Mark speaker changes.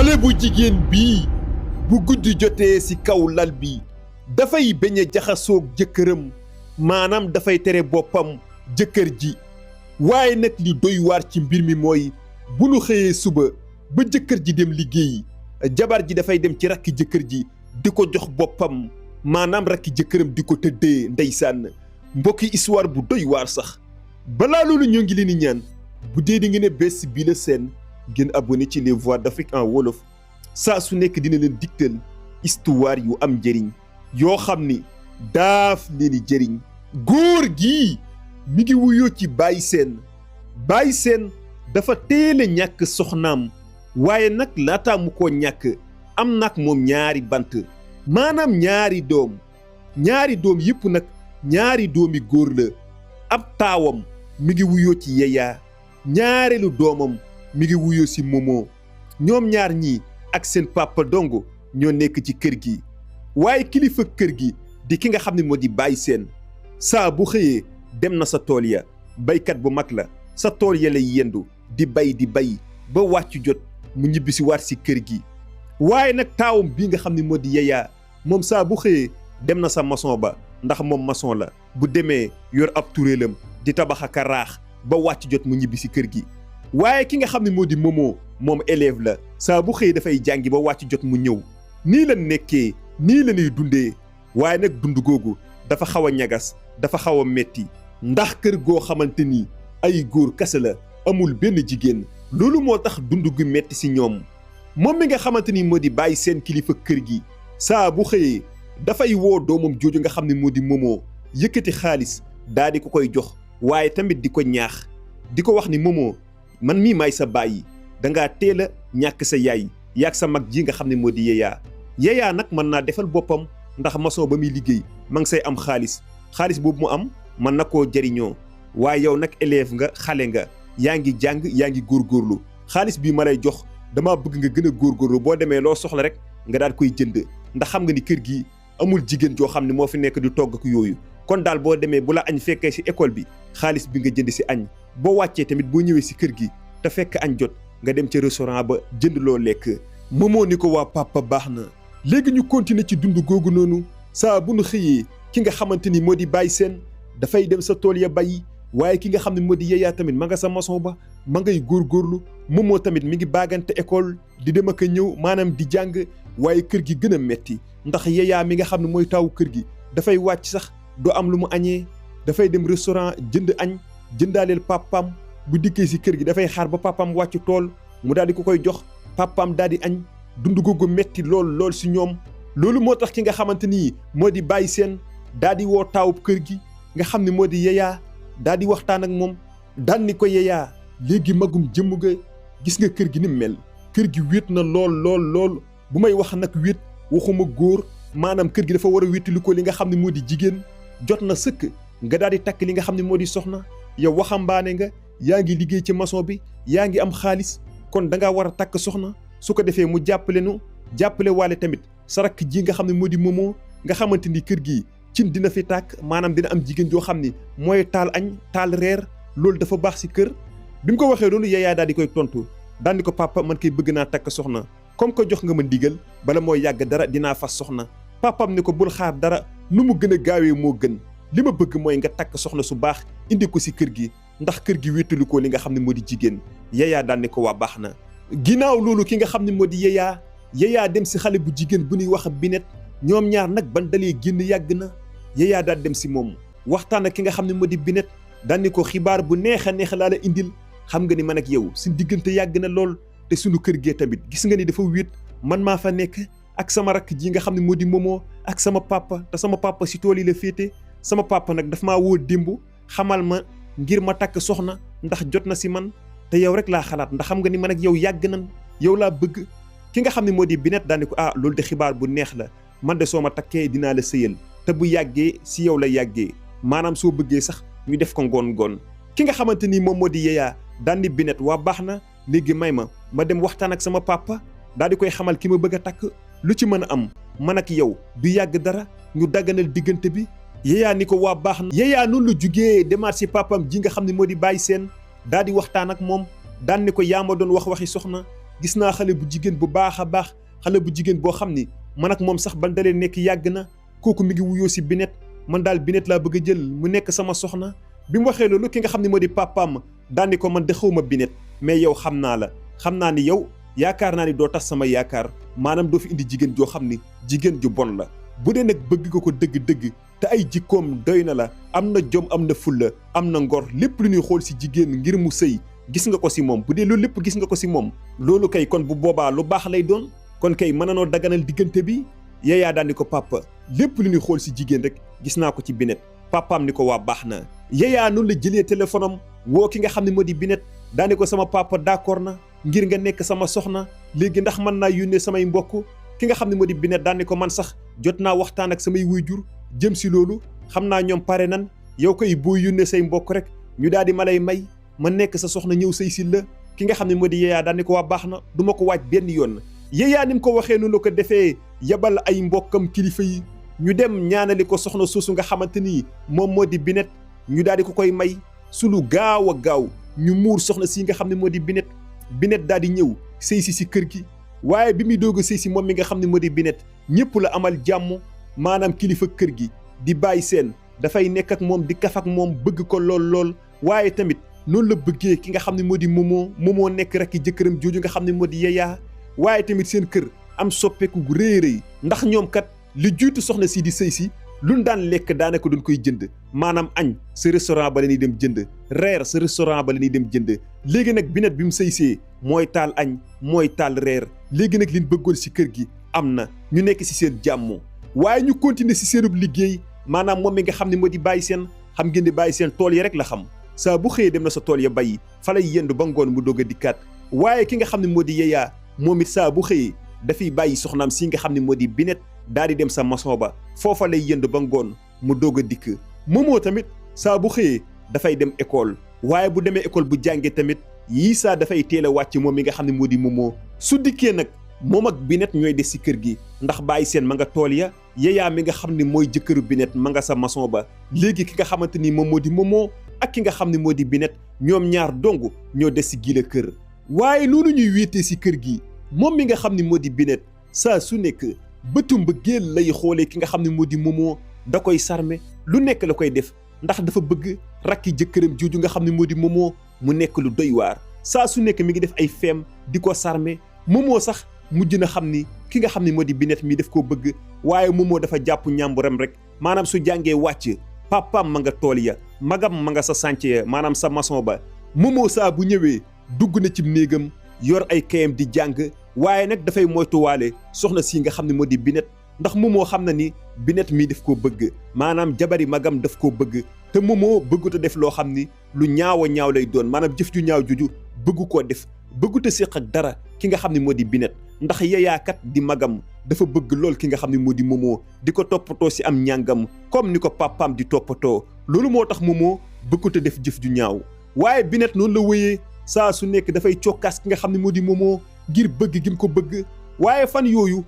Speaker 1: xale bu jigéen bii bu guddi jotee ci kaw lal bi dafay bañ a jaxasoog jëkkëram maanaam dafay tere boppam jëkkër ji waaye nag li doy waar ci mbir mi mooy bu nu xëyee suba ba jëkkër ji dem liggéeyi jabar ji dafay dem ci rakki jëkkër ji di ko jox boppam maanaam rakki jëkkëram di ko tëddee ndeysaan mbokki histoire bu doy waar sax balaa loolu ñoo ngi leen di ñaan bu dee di ngeen a bees bii la seen ngeen abonné ci les voix d'Afrique en wolof saa su nekk dina leen digtal histoire yu am njëriñ yoo xam ni daaf leen di jëriñ góor gi mi ngi wuyoo ci Baye Sène dafa teel a ñàkk soxnaam waaye nag laataa mu koo ñàkk am nag moom ñaari bant maanaam ñaari doom yëpp nag ñaari doomi góor la ab taawam mi ngi wuyoo ci Yaya ñaareelu doomam mi ngi wuyoo ci Momo ñoom ñaar ñii ak seen papa dongo ñoo nekk ci kër gi waaye kilifa kër gi di ki nga xam ne moo di Baye Sène saa bu xëyee dem na sa tool ya baykat bu mag la sa tool ya lay yendu di bay ba wàccu jot mu ñibbisi waat ci kër gi waaye nag taawam bii nga xam ne moo di Yaya moom saa bu xëyee dem na sa maçon ba ndax moom maçon la bu demee yor ab turéelam di tabax ak a raax ba wàcc jot mu ñibbi ci kër gi waaye ki nga xam ne moo di Momo moom élève la saa bu xëyee dafay jàngi ba wàcc jot mu ñëw nii la nekkee nii la ñuy dundee waaye nag dund googu dafa xaw a ñagas dafa xaw a metti ndax kër goo xamante ni ay góor kese la amul benn jigéen loolu moo tax dund gu metti ci ñoom moom mi nga xamante ni moo di Baye Sène kilifa kër gi saa bu xëyee dafay woo doomam jooju nga xam ne moo di Momo yëkkati xaalis daa di ko koy jox waaye tamit di ko ñaax di ko wax ni Momo man mii maay sa baay dangaa teel a ñàkk sa yaay yaag sa mag ji nga xam ne moo di Yaya nag mën naa defal boppam ndax maçon ba muy liggéey ma ngi say am xaalis boobu mu am mën na koo jëriñoo waaye yow nag élève nga xale nga yaa ngi jàng yaa ngi góorgóorlu xaalis bii ma lay jox dama bëgg nga gën a góorgóorlu boo demee loo soxla rek nga daal koy jënd ndax xam nga ni kër gi amul jigéen joo xam ne moo fi nekk di togg ak yooyu kon daal boo demee bu la añ fekkee ci école bi xaalis bi nga jënd ci añ boo wàccee tamit boo ñëwee ci kër gi te fekk añ jot nga dem ca restaurant ba jënd loo lekk Momo ni ko waa papa baax na léegi ñu continuer ci dund googu noonu saa bu nu xëyee ki nga xamante ni moo di Baye Sène dafay dem sa tool ya bay waaye ki nga xam ne moo di Yaya tamit ma nga sa maçon ba ma ngay góorgóorlu Momo tamit mi ngi baagante école di dem ak a ñëw maanaam di jàng waaye kër gi gën a metti ndax Yaya mi nga xam ne mooy taawu kër gi dafay wàcc sax doo am lu mu añee dafay dem restaurant jënd añ jëndaaleel papaam bu dikkee ci kër gi dafay xaar ba papaam wàcc tool mu daal di ko koy jox papaam daal di añ dund googu metti lool ci ñoom loolu moo tax ki nga xamante ni moo di Baye Sène daal di woo taawub kër gi nga xam ne moo di Yaya daal di waxtaan ak moom daan ni ko Yaya léegi magum jëmm nga gis nga kër gi ni mel kër gi wéet na lool bu may wax nag wéet waxuma góor maanaam kër gi dafa war a wéetali ko li nga xam ne moo di jigéen jot na sëkk nga daal di takk li nga xam ne moo di soxna yow waxambaane nga yaa ngi liggéey ci maçon bi yaa ngi am xaalis kon da ngaa war a takk soxna su ko defee mu jàppale waale tamit sa rakk ji nga xam ne moo di Momo nga xamante ni kër gi cin dina fi tàkk maanaam dina am jigéen joo xam ni mooy taal añ taal reer loolu dafa baax ci kër bi mu ko waxee loolu Yaya daal di koy tontu daal di ko papa man kay bëgg naa takk soxna comme que jox nga ma ndigal bala mooy yàgg dara dinaa fas soxna papam ne ko bul xaar dara nu mu gën a gaawee moo gën li ma bëgg mooy nga takk soxna su baax indi ko ci kër gi ndax kër gi wéttalu ko li nga xam ne moo di jigéen Yaya daal ne ko waa baax na ginnaaw loolu ki nga xam ne moo di Yaya dem ci xale bu jigéen bu ñuy wax Binet ñoom ñaar nag ban dalee génn yàgg na Yaya daal dem ci moom waxtaan ak ki nga xam ne moo di Binet daal ni ko xibaar bu neex a neex laa la indil xam nga ni man ak yow suñ diggante yàgg na lool te suñu kër gee tamit gis nga ni dafa wéet man maa fa nekk ak sama rakk ji nga xam ne moo di Momo ak sama papa te sama papa ci tool yi la féete sama papa nag daf maa woo démb xamal ma ngir ma takk soxna ndax jot na ci man te yow rek laa xalaat ndax xam nga ni man ak yow yàgg nan yow laa bëgg ki nga xam ne moo di Binet daal ni ko loolu de xibaar bu neex la man de soo ma takkee dinaa la sëyal te bu yàggee ci yow la yàggee maanaam soo bëggee sax ñu def ko ngoon ki nga xamante ni moom moo di Yaya daal ni Binet waa baax na léegi may ma dem waxtaan ak sama papa daal di koy xamal ki ma bëgg a takk lu ci mën a am man ak yow du yàgg dara ñu dagganal diggante bi Yaya ni ko waa baax na Yaya noonu la jugee demaat ci papam ji nga xam ne moo di Baye Sène daal di waxtaan ak moom daan ni ko yaa ma doon wax waxi soxna gis naa xale bu jigéen bu baax a baax xale bu jigéen boo xam ni man ak moom sax ban dalee nekk yàgg na kooku mi ngi wuyoo si Binet man daal Binet laa bëgg a jël mu nekk sama soxna bi mu waxee loolu ki nga xam ne moo di papaam daan ni ko man de xawma Binet mais yow xam naa la xam naa ni yow yaakaar naa ni doo tax sama yaakaar maanaam doo fi indi jigéen joo xam ni jigéen ju bon la bu dee nag bëgg nga ko dëgg-dëgg te ay jikkoom doy na la am na jom am na fulla am na ngor lépp lu ñuy xool si jigéen ngir mu sëy gis nga ko si moom bu dee loolu lépp gis nga ko si moom loolu kay kon bu boobaa lu baax lay doon kon kay mën nanoo daganal diggante bi Yaya daan ni ko papa lépp lu ñuy xool si jigéen rek gis naa ko ci Binet papaam ni ko waa baax na Yaya noonu la jëlee téléphone am woo ki nga xam ne moo di Binet daan ni ko sama papa d'accord na ngir nga nekk sama soxna léegi ndax mën naa yónnee samay mbokk ki nga xam ne moo di Binet daan ni ko man sax jot naa waxtaan ak samay waajur jëm si loolu xam naa ñoom pare nan yow koy boo yónnee say mbokk rek ñu daal di ma lay may ma nekk sa soxna ñëw say si la ki nga xam ne moo di Yaya daan ni ko waa baax na du ma ko waaj benn yoon Yaya ni mu ko waxee noonu la ko defee yabal ay mbokkam kilifa yi ñu dem ñaanali ko soxna soosu nga xamante ni moom moo di Binet ñu daal di ko koy may su lu gaaw a gaaw ñu muur soxna si nga xam ne moo di Binet Binet daal di ñëw sëy si kër gi waaye bi muy doog a sëy si moom mi nga xam ne moo di Binet ñëpp la amal jàmm maanaam kilifa kër gi di bàyyi seen dafay nekk ak moom di kaf ak moom bëgg ko lool waaye tamit noonu la bëggee ki nga xam ne moo di Momo nekk rek jëkkëram jooju nga xam ne moo di Yaya waaye tamit seen kër am soppeeku gu rëy ndax ñoom kat li jiitu soxna si di sëy si luñ daan lekk daanaka duñ koy jënd maanaam añ sa restaurant ba la ñuy dem jënd reer sa restaurant ba la ñuy dem jënd léegi nag Binet bi mu sëy see mooy taal añ mooy taal reer léegi nag liñ bëggoon si kër gi am na ñu nekk si seen jàmm waaye ñu continuer si seenub liggéey maanaam moom mi nga xam ne moo di bàyyi seen xam ngeen di bàyyi seen tool ya rek la xam saa bu xëyee dem na sa tool ya bay fa lay yendu ba ngoon mu doog a dikkaat waaye ki nga xam ne moo di Yaya moom it saa bu xëyee dafay bàyyi soxnaam si nga xam ne moo di Binet daal di dem sa maçon ba foofa lay yendu ba ngoon mu doog a dikk Momo tamit saa bu xëyee dafay dem école waaye bu demee école bu jàngee tamit yii saa dafay teel a wàcc moom mi nga xam ne moo di Momo su dikkee nag moom ak Binet ñooy des si kër gi ndax bàyyi seen ma nga tool ya Yaya mi nga xam ne mooy jëkkëru Binet ma nga sa maçon ba léegi ki nga xamante ni moom moo di Momo ak ki nga xam ne moo di Binet ñoom ñaar dong ñoo des si gila kër waaye loolu ñuy wéetee si kër gi moom mi nga xam ne moo di Binet saa su nekk bëtu mbëggeel lay xoolee ki nga xam ne moo di Momo da koy sarme lu nekk la koy def ndax dafa bëgg rakki jëkkëram jooju nga xam ne moo di Momo mu nekk lu doy waar saa su nekk mi ngi def ay feem di ko sarme Momo sax mujj na xam ni ki nga xam ne moo di Binet mi daf koo bëgg waaye Momo dafa jàpp ñàmburam rek maanaam su jàngee wàcc papaam ma nga tool ya magam ma nga sa chantier ya maanaam sa maçon ba Momo saa bu ñëwee dugg na ci néegam yor ay kayam di jàng waaye nag dafay moytuwaale soxna si nga xam ne moo di Binet ndax Momo xam na ni Binet mii daf koo bëgg maanaam jabari magam daf koo bëgg te Momo bëggut a def loo xam ni lu ñaaw a ñaaw lay doon maanaam jëf ju ñaaw juju bëggu koo def bëggut a séq ak dara ki nga xam ne moo di Binet ndax Yaya kat di magam dafa bëgg lool ki nga xam ne moo di Momo di ko toppatoo si am ñàngam comme ni ko papaam di toppatoo loolu moo tax Momo bëggut a def jëf ju ñaaw waaye Binet noonu la wëyee saa su nekk dafay cokkaas ki nga xam ne moo di Momo ngir bëgg gi mu ko bëgg waaye fan yooyu